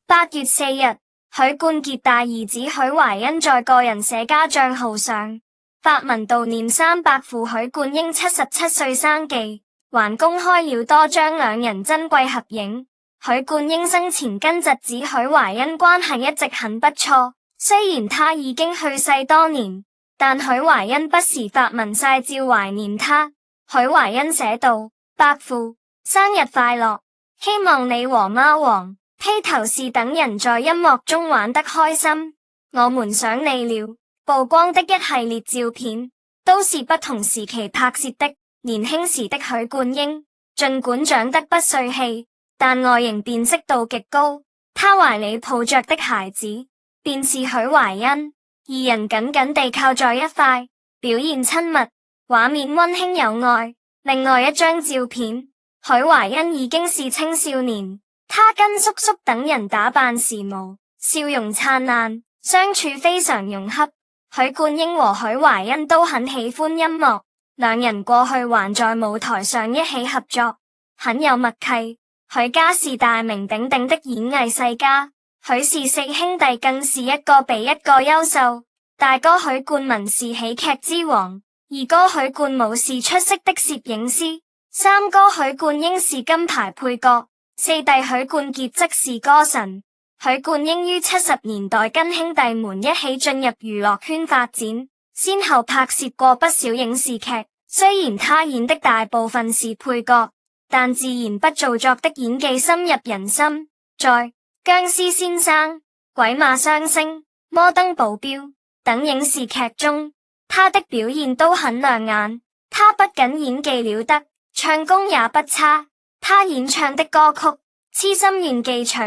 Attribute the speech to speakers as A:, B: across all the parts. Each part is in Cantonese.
A: 8月4日，許冠傑大兒子許懷恩在個人社交賬號上發文悼念300父許冠英77歲生忌，還公開了多張兩人珍貴合影。許冠英生前跟侄子許懷恩關係一直很不錯，雖然他已經去世多年，但許懷恩不時發文曬照懷念他。許懷恩寫道：伯父，生日快樂，希望你和貓王、披頭士等人在音樂中玩得開心，我們想你了。曝光的一系列照片都是不同時期拍攝的。年輕時的許冠英儘管長得不帥氣，但外形辨識度極高。他懷裡抱着的孩子便是許懷恩，二人緊緊地靠在一塊，表現親密，畫面溫馨有愛。另外一張照片，許懷恩已經是青少年，他跟叔叔等人打扮時髦，笑容燦爛，相處非常融洽。許冠英和許懷恩都很喜歡音樂，兩人過去還在舞台上一起合作，很有默契。許家是大名鼎鼎的演藝世家，許氏四兄弟更是一個比一個優秀。大哥許冠文是喜劇之王，二哥許冠武是出色的攝影師，三哥許冠英是金牌配角，四弟許冠傑則是歌神。許冠英於70年代跟兄弟們一起進入娛樂圈發展，先後拍攝過不少影視劇。雖然他演的大部分是配角，但自然不做作的演技深入人心。在《僵屍先生》《鬼馬雙星》《摩登保鏢》等影視劇中，他的表現都很亮眼。他不僅演技了得，唱功也不差。他演唱的歌曲《痴心願記取》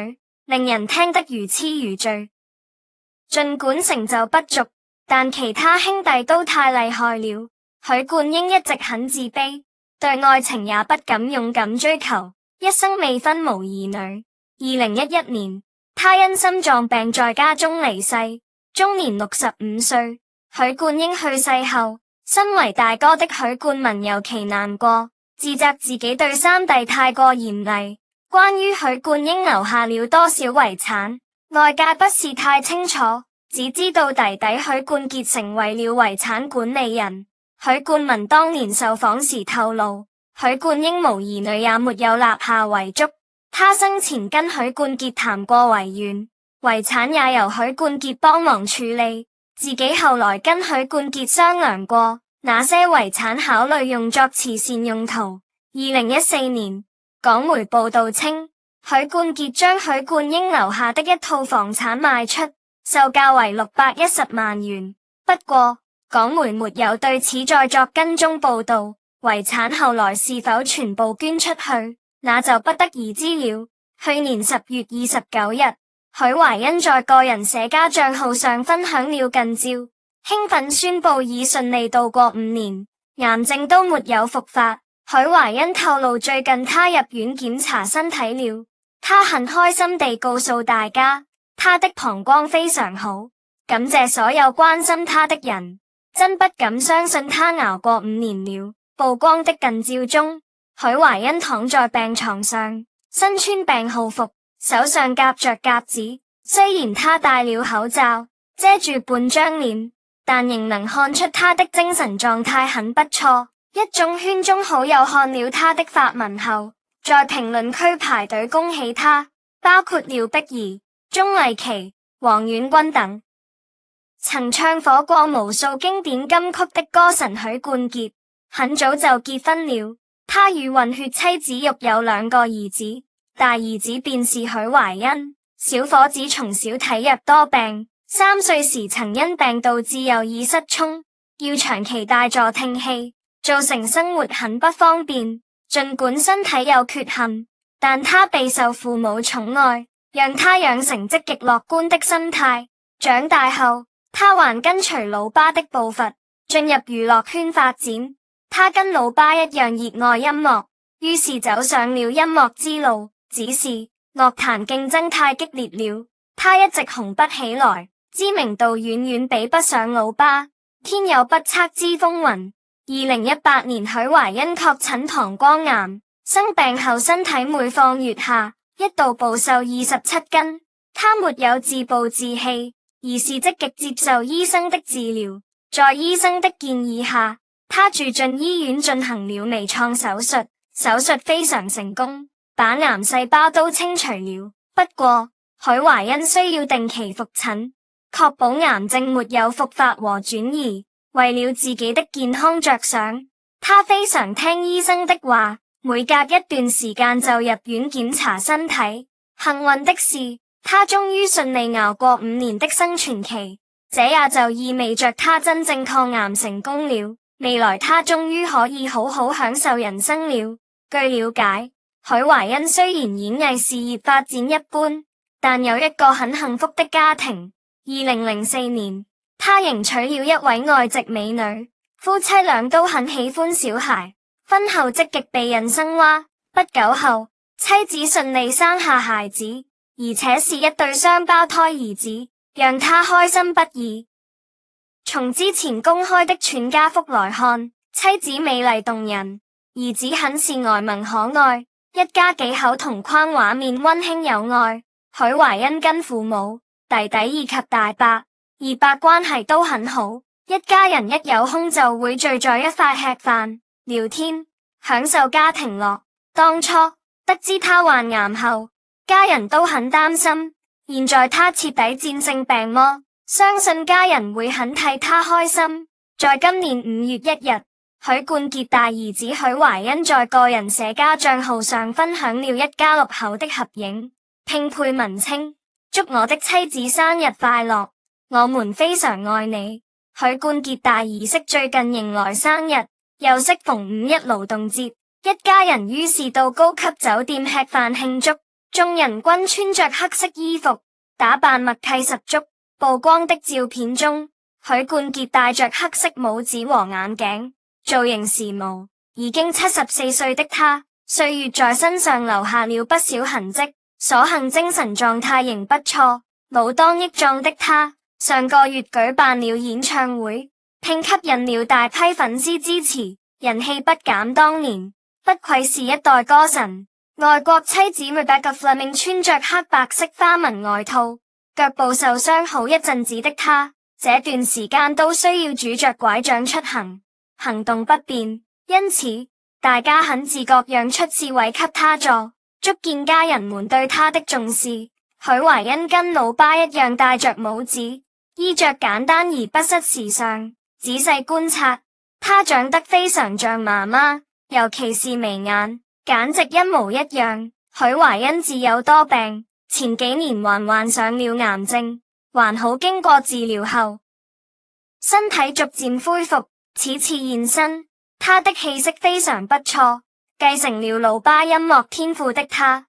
A: 令人聽得如痴如醉。儘管成就不俗，但其他兄弟都太厲害了。許冠英一直很自卑，對愛情也不敢勇敢追求，一生未婚無兒女。2011年，他因心臟病在家中離世，終年65歲。許冠英去世後，身為大哥的許冠文尤其難過，自責自己對三弟太過嚴厲。關於許冠英留下了多少遺產，外界不是太清楚，只知道弟弟許冠傑成為了遺產管理人。許冠文當年受訪時透露，許冠英無兒女也沒有立下遺囑，他生前跟許冠傑談過遺願，遺產也由許冠傑幫忙處理，自己後來跟許冠傑商量過，那些遺產考慮用作慈善用途。2014年，港媒報道稱，許冠傑將許冠英留下的一套房產賣出，售價為610萬元。不過，港媒沒有對此再作跟蹤報道，遺產後來是否全部捐出去，那就不得而知了。去年10月29日，許懷恩在個人社交賬號上分享了近照，興奮宣布已順利度過5年，癌症都沒有復發。許懷恩透露最近他入院檢查身體了，他很開心地告訴大家，他的膀胱非常好，感謝所有關心他的人，真不敢相信他熬過5年了。曝光的近照中，許懷恩躺在病床上，身穿病號服，手上夾着夾子，雖然他戴了口罩，遮住半張臉，但仍能看出他的精神狀態很不錯。一眾圈中好友看了他的發文後，在評論區排隊恭喜他，包括廖碧兒、鍾麗淇、黃婉君等。曾唱火過無數經典金曲的歌神許冠傑，很早就結婚了。他與混血妻子育有2個兒子，大兒子便是許懷恩。小伙子從小體弱多病，3歲時曾因病導致右耳失聰，要長期戴助聽器，造成生活很不方便。儘管身體有缺陷，但他備受父母寵愛，讓他養成積極樂觀的心態。長大後，他還跟隨老爸的步伐，進入娛樂圈發展。他跟老爸一樣熱愛音樂，於是走上了音樂之路。只是樂壇競爭太激烈了，他一直紅不起來，知名度遠遠比不上老爸。天有不測之風雲。2018年，許懷恩確診膀胱癌，生病後身體每況愈下，一度暴瘦27斤。他沒有自暴自棄，而是積極接受醫生的治療。在醫生的建議下，他住進醫院進行了微創手術，手術非常成功，把癌細胞都清除了。不過，許懷恩需要定期復診，確保癌症沒有復發和轉移。為了自己的健康着想，他非常聽醫生的話，每隔一段時間就入院檢查身體。幸運的是，他終於順利熬過5年的生存期，這也就意味着他真正抗癌成功了。未來他終於可以好好享受人生了。據了解，許懷恩雖然演藝事業發展一般，但有一個很幸福的家庭。2004年，他迎娶了一位外籍美女，夫妻倆都很喜歡小孩，婚後積極避孕生娃。不久後，妻子順利生下孩子，而且是一對雙胞胎兒子，讓他開心不已。從之前公開的全家福來看，妻子美麗動人，兒子很是呆萌可愛，一家幾口同框畫面溫馨有愛。許懷恩跟父母、弟弟以及大伯、二伯關係都很好，一家人一有空就會聚在一塊吃飯、聊天，享受家庭樂。當初得知他患癌後，家人都很擔心，現在他徹底戰勝病魔，相信家人會很替他開心。在今年5月1日，許冠傑大兒子許懷恩在個人社交賬號上分享了一家6口的合影，並配文稱：祝我的妻子生日快樂，我們非常愛你。許冠傑大兒媳最近迎來生日，又適逢5·1勞動節，一家人於是到高級酒店吃飯慶祝，眾人均穿着黑色衣服，打扮默契十足。曝光的照片中，許冠傑戴着黑色帽子和眼鏡，造型時髦。已經74歲的他，歲月在身上留下了不少痕跡，所幸精神狀態仍不錯。老當益壯的他，上個月舉辦了演唱會，並吸引了大批粉絲支持，人氣不減當年。不愧是一代歌神。外國妻子 Rebecca Fleming 穿着黑白色花紋外套，腳部受傷好一陣子的他，這段時間都需要拄着拐杖出行，行動不便，因此大家很自覺讓出置位給他坐，足見家人們對他的重視。許懷恩跟老爸一樣戴着帽子，衣着簡單而不失時尚。仔細觀察，他長得非常像媽媽，尤其是眉眼，簡直一模一樣。許懷恩自有多病，前幾年還患上了癌症，還好經過治療後，身體逐漸恢復。此次現身，他的氣色非常不錯，繼承了老爸音樂天賦的他，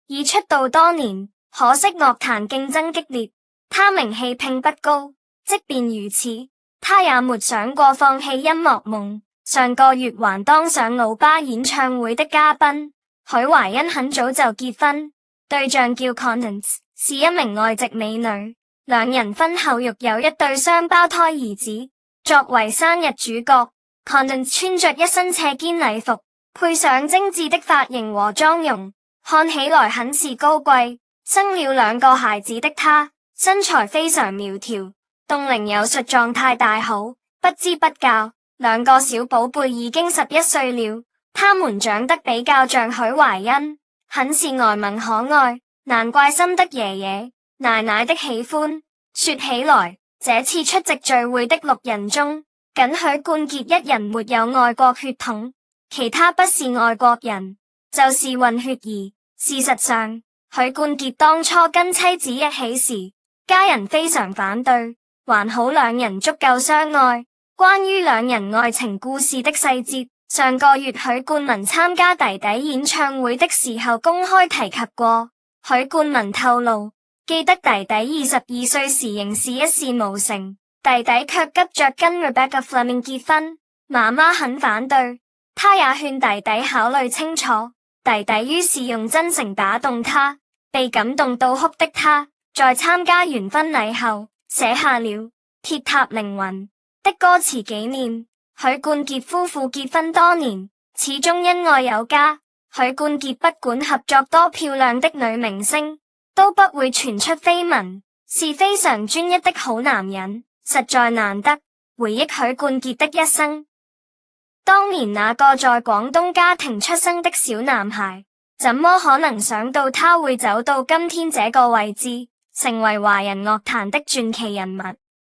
A: 已出道多年，可惜樂壇競爭激烈，他名氣並不高。即便如此，他也沒想過放棄音樂夢。上個月還當上老爸演唱會的嘉賓。許懷恩很早就結婚，對象叫 Constance， 是一名外籍美女。兩人婚後育有一對雙胞胎兒子。作為生日主角， Constance 穿着一身斜肩禮服，配上精緻的髮型和妝容，看起來很是高貴。生了2個孩子的她，身材非常苗條，凍齡有術狀態大好。不知不覺，2個小寶貝已經11歲了。他們長得比較像許懷恩，很是呆萌可愛，難怪深得爺爺奶奶的喜歡。說起來，這次出席聚會的6人中，僅許冠傑一人沒有外國血統，其他不是外國人，就是混血兒。事實上，許冠傑當初跟妻子一起時，家人非常反對，還好兩人足夠相愛。關於兩人愛情故事的細節，上個月許冠文參加弟弟演唱會的時候公開提及過。許冠文透露，記得弟弟22歲時仍是一事無成，弟弟卻急着跟 Rebecca Fleming 結婚，媽媽很反對，他也勸弟弟考慮清楚，弟弟於是用真誠打動他，被感動到哭的他，在參加完婚禮後寫下了《鐵塔凌雲》的歌詞紀念。許冠傑夫婦結婚多年，始終恩愛有加。許冠傑不管合作多漂亮的女明星，都不會傳出緋聞，是非常專一的好男人，實在難得。回憶許冠傑的一生，當年那個在廣東家庭出生的小男孩，怎麼可能想到他會走到今天這個位置，成為華人樂壇的傳奇人物。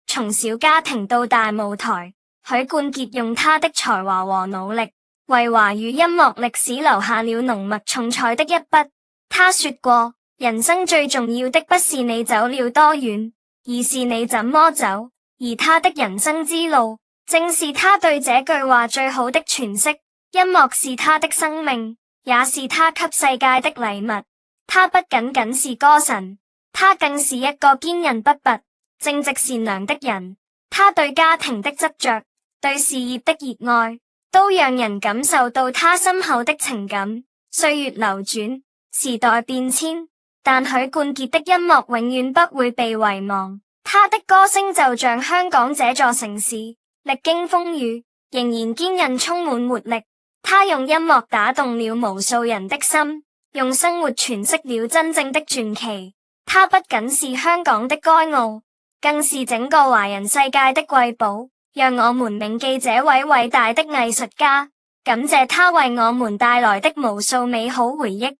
A: 從小家庭到大舞台，許冠傑用他的才華和努力，為華語音樂歷史留下了濃墨重彩的一筆。他說過，人生最重要的不是你走了多遠，而是你怎麼走。而他的人生之路，正是他對這句話最好的詮釋。音樂是他的生命，也是他給世界的禮物。他不僅僅是歌神，他更是一個堅韌不拔、正直善良的人。他對家庭的執着，對事業的熱愛，都讓人感受到他深厚的情感。歲月流轉，時代變遷，但許冠傑的音樂永遠不會被遺忘。他的歌聲就像香港這座城市，歷經風雨，仍然堅韌充滿活力。他用音樂打動了無數人的心，用生活詮釋了真正的傳奇。他不僅是香港的驕傲，更是整個華人世界的瑰寶。讓我們銘記這位偉大的藝術家，感謝他為我們帶來的無數美好回憶。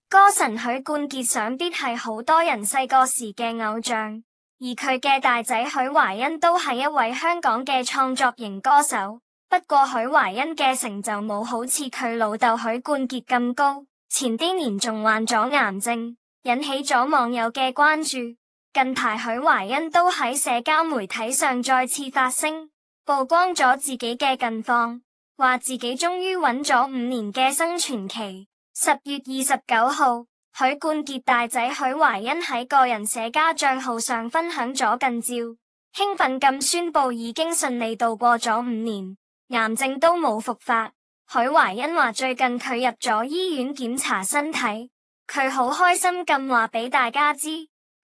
A: 歌神許冠傑想必係好多人細個時嘅偶像，而佢嘅大仔許懷恩都係一位香港嘅創作型歌手。不過許懷恩嘅成就冇好似佢老豆許冠傑咁高，前啲年仲患咗癌症，引起咗網友嘅關注。近排許懷恩都喺社交媒體上再次發聲，曝光咗自己嘅近況，話自己終於揾咗5年嘅生存期。10月29號，許冠傑大仔許懷恩喺個人社交賬號上分享咗近照，興奮咁宣布已經順利度過咗5年，癌症都冇復發。許懷恩話最近佢入咗醫院檢查身體，佢好開心咁話俾大家知，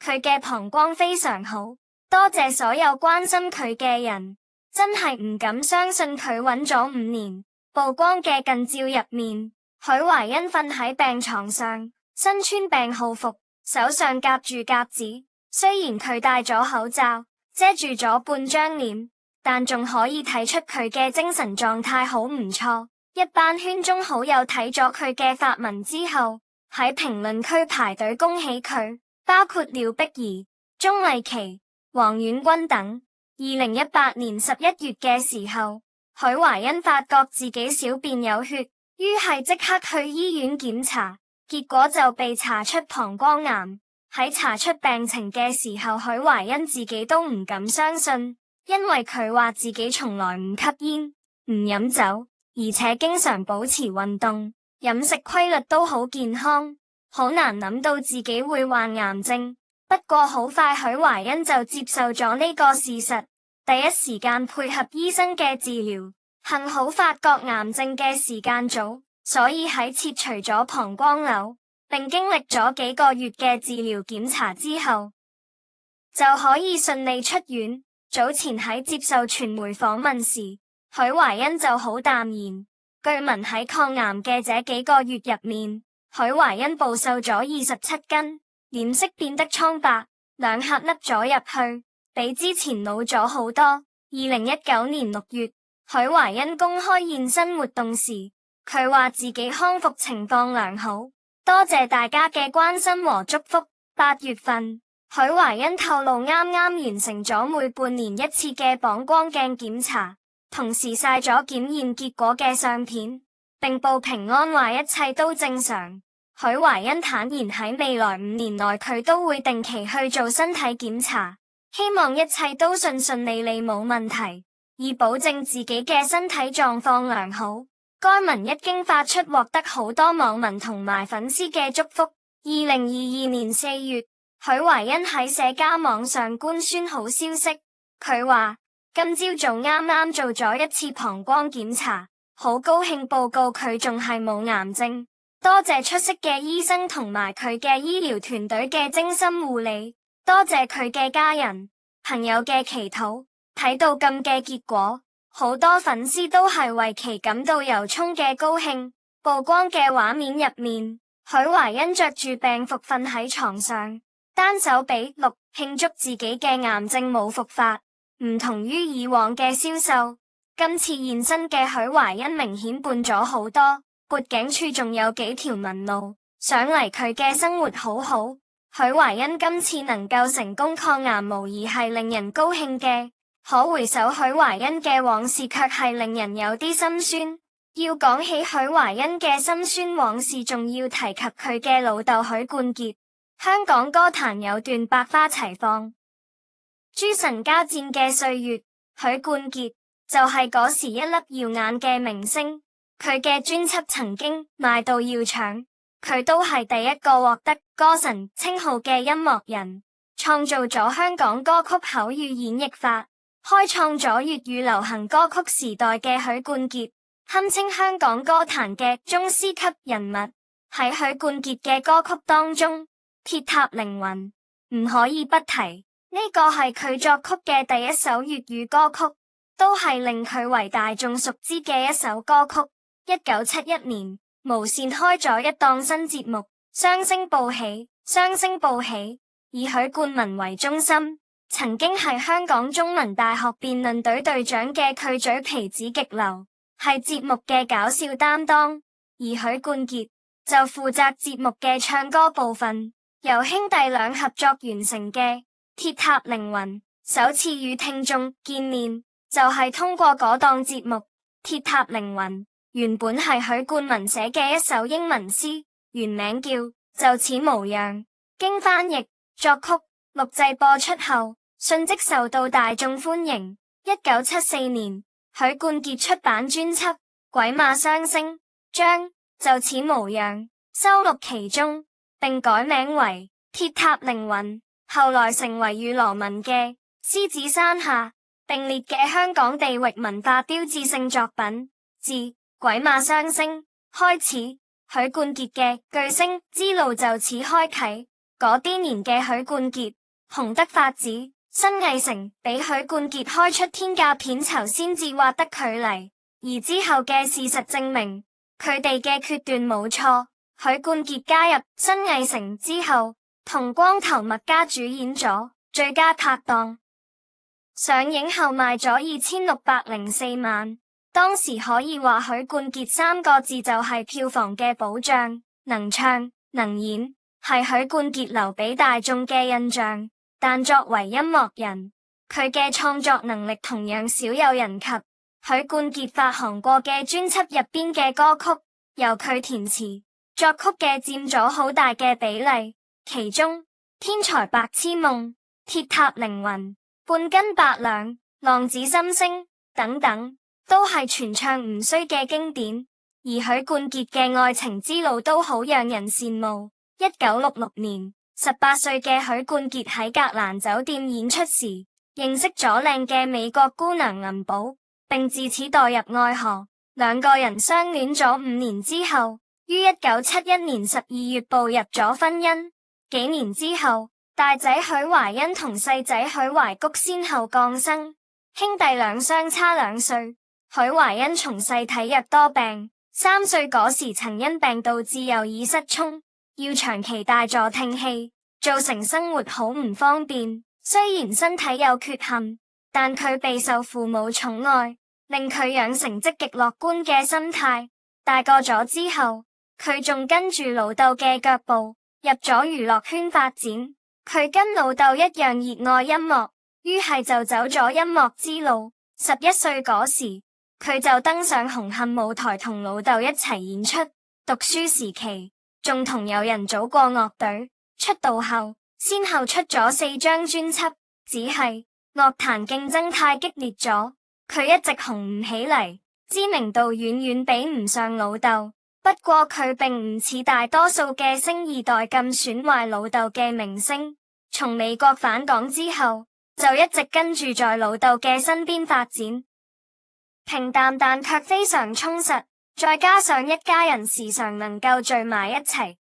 A: 佢嘅膀胱非常好，多謝所有關心佢嘅人，真係唔敢相信佢穩咗5年。曝光嘅近照入面，許懷恩瞓喺病床上，身穿病號服，手上夾住夾子。雖然佢戴咗口罩，遮住咗半張臉，但仲可以睇出佢嘅精神狀態好唔錯。一班圈中好友睇咗佢嘅發文之後，喺評論區排隊恭喜佢，包括廖碧兒、鍾麗淇、黃婉君等。2018年11月嘅時候，許懷恩發覺自己小便有血，於係即刻去醫院檢查，結果就被查出膀胱癌。喺查出病情嘅時候，許懷恩自己都唔敢相信，因為佢話自己從來唔吸煙、唔飲酒，而且經常保持運動，飲食規律都好健康，好難諗到自己會患癌症。不過好快許懷恩就接受咗呢個事實，第一時間配合醫生嘅治療。幸好發覺癌症嘅時間早，所以喺切除咗膀胱瘤，並經歷咗幾個月嘅治療檢查之後，就可以順利出院。早前喺接受傳媒訪問時，許懷恩就好淡然。據聞喺抗癌嘅這幾個月入面，許懷恩暴瘦咗27斤，臉色變得蒼白，兩頰凹咗入去，比之前老咗好多。2019年6月，許懷恩公開現身活動時，佢話自己康復情況良好，多謝大家嘅關心和祝福。8月份，許懷恩透露啱啱完成咗每半年一次嘅膀胱鏡檢查，同時曬咗檢驗結果嘅相片，並報平安話一切都正常。許懷恩坦言喺未來5年內佢都會定期去做身體檢查，希望一切都順順利利冇問題，以保證自己嘅身體狀況良好。該文一經發出，獲得好多網民同埋粉絲嘅祝福。2022年4月，許懷恩喺社交網上官宣好消息，佢話今朝早啱啱做咗一次膀胱檢查，好高興報告佢仲係冇癌症，多謝出色嘅醫生同埋佢嘅醫療團隊嘅精心護理，多謝佢嘅家人朋友嘅祈禱。睇到咁嘅結果，好多粉絲都係為其感到由衷嘅高興。曝光嘅畫面入面，許懷恩着住病服瞓喺床上，單手比6慶祝自己嘅癌症冇復發。唔同於以往嘅消瘦，今次現身嘅許懷恩明顯胖咗好多，脖頸處仲有幾條紋路，想嚟佢嘅生活好好。許懷恩今次能夠成功抗癌，無疑係令人高興嘅。可回首許懷恩嘅往事，卻係令人有啲心酸。要講起許懷恩嘅心酸往事，仲要提及佢嘅老豆許冠傑。香港歌壇有段百花齊放、諸神交戰嘅歲月，許冠傑就係嗰時一粒耀眼嘅明星。佢嘅專輯曾經賣到要搶，佢都係第一個獲得歌神稱號嘅音樂人，創造咗香港歌曲口語演繹法，開創咗粵語流行歌曲時代嘅許冠傑，堪稱香港歌壇嘅宗師級人物。喺許冠傑嘅歌曲當中，鐵塔凌雲唔可以不提。呢個係佢作曲嘅第一首粵語歌曲，都係令佢為大眾熟知嘅一首歌曲。1971年，無線開咗一檔新節目《雙星報喜》，雙星報喜以許冠文為中心，曾經係香港中文大學辯論隊隊長嘅佢嘴皮子極流，係節目嘅搞笑擔當。而許冠傑就負責節目嘅唱歌部分，由兄弟倆合作完成嘅。鐵塔凌雲首次與聽眾見面，就係通過嗰檔節目。鐵塔凌雲原本係許冠文寫嘅一首英文詩，原名叫就此模樣，經翻譯、作曲、錄製播出後，迅即受到大眾歡迎。1974年，許冠傑出版專輯《鬼馬雙星》，將就此模樣收錄其中，並改名為鐵塔凌雲。後來成為與羅文嘅《獅子山下》並列嘅香港地域文化標誌性作品。自《鬼馬雙星》開始，許冠傑嘅巨星之路就此開啟。嗰啲年嘅許冠傑紅得發紫，新藝城俾許冠傑開出天價片酬先至挖得佢嚟，而之後嘅事實證明，佢哋嘅決斷冇錯。許冠傑加入新藝城之後，同光頭麥嘉主演咗《最佳拍檔》，上映後賣咗2604萬，當時可以話許冠傑3個字就係票房嘅保障。能唱能演係許冠傑留俾大眾嘅印象，但作為音樂人，佢嘅創作能力同樣少有人及。許冠傑發行過嘅專輯入邊嘅歌曲，由佢填詞作曲嘅佔咗好大嘅比例。其中《天才白痴夢》、《鐵塔凌雲》、《半斤八兩》、《浪子心聲》等等，都係傳唱唔衰嘅經典。而許冠傑嘅愛情之路都好讓人羨慕。1966年，18歲嘅許冠傑喺格蘭酒店演出時，認識咗靚嘅美國姑娘林寶，並自此墮入愛河。兩個人相戀咗5年之後，於1971年12月步入咗婚姻。幾年之後，大仔許懷恩同細仔許懷谷先後降生，兄弟倆相差2歲。許懷恩從細體弱多病，3歲嗰時曾因病導致右耳失聰，要長期戴助聽器，造成生活好唔方便。雖然身體有缺陷，但佢備受父母寵愛，令佢養成積極樂觀嘅心態。大個咗之後，佢仲跟住老豆嘅腳步，入咗娛樂圈發展。佢跟老豆一樣熱愛音樂，於係就走咗音樂之路。11歲嗰時，佢就登上紅磡舞台同老豆一齊演出。讀書時期，仲同友人組過樂隊。出道後，先後出咗4張專輯，只係樂壇競爭太激烈咗，佢一直紅唔起嚟，知名度遠遠比唔上老豆。不過佢並唔似大多數嘅星二代咁損壞老豆嘅名聲，從美國返港之後，就一直跟住在老豆嘅身邊發展，平淡但卻非常充實，再加上一家人時常能夠聚埋一齊，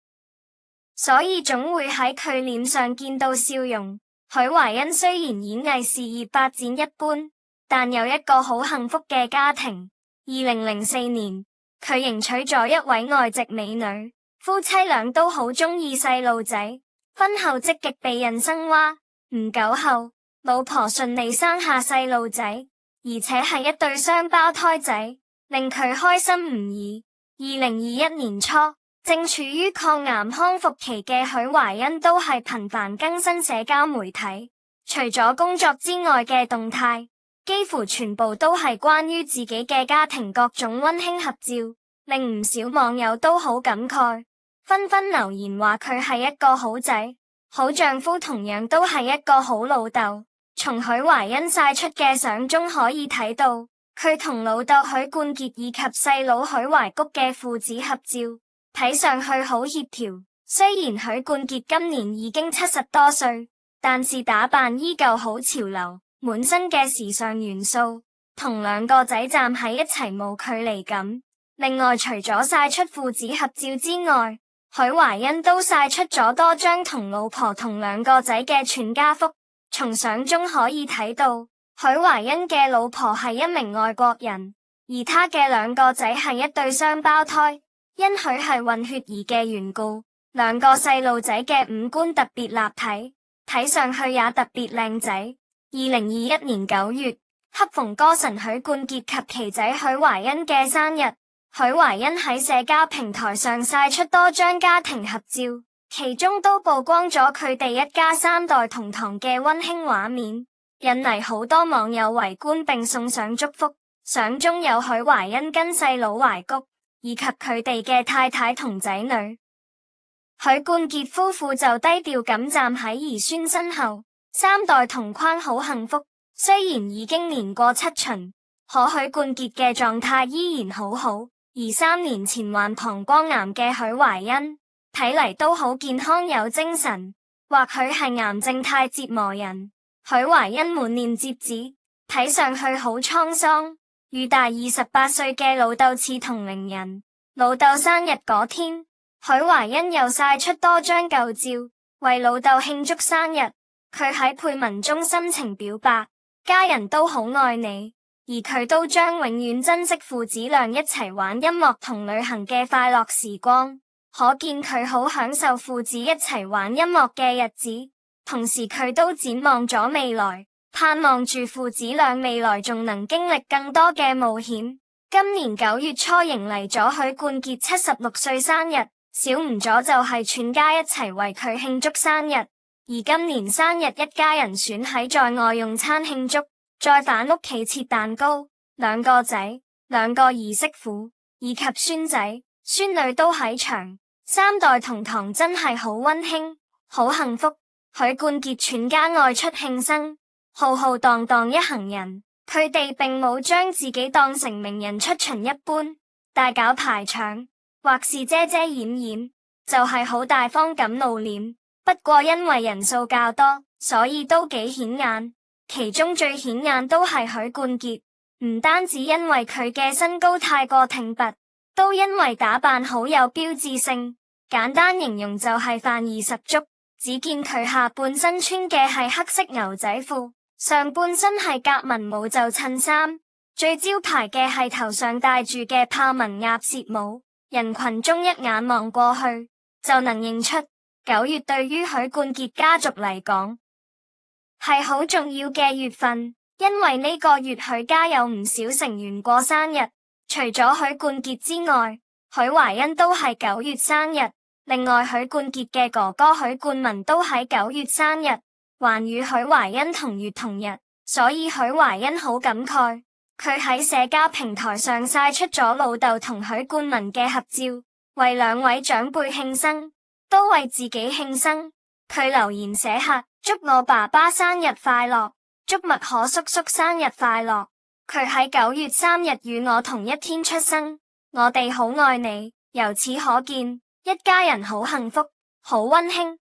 A: 所以總會喺佢臉上見到笑容。許懷恩雖然演藝事業發展一般，但有一個好幸福嘅家庭。2004年，佢迎娶咗一位外籍美女，夫妻倆都好鍾意細路仔，婚後積極避孕生娃，唔久後，老婆順利生下細路仔，而且係一對雙胞胎仔，令佢開心唔已。2021年初，正處於抗癌康復期嘅許懷欣都係頻繁更新社交媒體，除咗工作之外嘅動態，幾乎全部都係關於自己嘅家庭各種溫馨合照，令唔少網友都好感慨，紛紛留言話佢係一個好仔、好丈夫，同樣都係一個好老豆。從許懷欣曬出嘅相中可以睇到，佢同老豆許冠傑以及細佬許懷谷嘅父子合照，睇上去好協調。雖然許冠傑今年已經70多歲，但是打扮依舊好潮流，滿身嘅時尚元素，同兩個仔站喺一齊冇距離感。另外，除咗曬出父子合照之外，許懷欣都曬出咗多張同老婆同兩個仔嘅全家福。從相中可以睇到，許懷欣嘅老婆係一名外國人，而他嘅兩個仔係一對雙胞胎。因許係混血兒嘅緣故，兩個細路仔嘅五官特別立體，睇上去也特別靚仔。2021年9月，恰逢歌神許冠傑及其仔許懷欣嘅生日，許懷欣喺社交平台上曬出多張家庭合照，其中都曝光咗佢哋一家三代同堂嘅溫馨畫面，引嚟好多網友圍觀並送上祝福。相中有許懷欣跟細佬懷谷，以及佢哋嘅太太同仔女。許冠傑夫婦就低調咁站喺兒孫身後，三代同框好幸福。雖然已經年過7旬，可許冠傑嘅狀態依然好好，而3年前患膀胱癌嘅許懷欣，睇嚟都好健康有精神，或許係癌症太折磨人。許懷欣滿臉摺紙，睇上去好滄桑，與大28歲嘅老豆似同齡人。老豆生日嗰天，許懷欣又曬出多張舊照，為老豆慶祝生日。佢喺配文中深情表白，家人都好愛你，而佢都將永遠珍惜父子倆一齊玩音樂同旅行嘅快樂時光。可見佢好享受父子一齊玩音樂嘅日子，同時佢都展望咗未來，盼望住父子倆未來仲能經歷更多嘅冒險。今年9月初迎嚟咗許冠傑76歲生日，少唔咗就係全家一齊為佢慶祝生日。而今年生日一家人選喺在外用餐慶祝，再返屋企切蛋糕，兩個仔、兩個兒媳婦以及孫仔、孫女都喺場，三代同堂真係好溫馨，好幸福。許冠傑全家外出慶生，浩浩蕩蕩一行人。佢哋並冇將自己當成名人出巡一般，大搞排場，或是遮遮掩掩，就係好大方咁露臉。不過因為人數較多，所以都幾顯眼。其中最顯眼都係許冠傑，唔單止因為佢嘅身高太過挺拔，都因為打扮好有標誌性。簡單形容就係範兒十足。只見佢下半身穿嘅係黑色牛仔褲，上半身係格紋冇袖襯衫，最招牌嘅係頭上戴住嘅豹紋鴨舌帽。人群中一眼望過去，就能認出9月對於許冠傑家族嚟講係好重要嘅月份，因為呢個月許家有唔少成員過生日，除咗許冠傑之外，許懷欣都係9月生日。另外，許冠傑嘅哥哥許冠文都喺9月生日，還與許懷欣同月同日，所以許懷欣好感慨。佢喺社交平台上曬出咗老豆同許冠文嘅合照，為兩位長輩慶生，都為自己慶生。佢留言寫下：祝我爸爸生日快樂，祝麥可叔叔生日快樂。佢喺9月3日與我同一天出生，我哋好愛你。由此可見，一家人好幸福，好溫馨。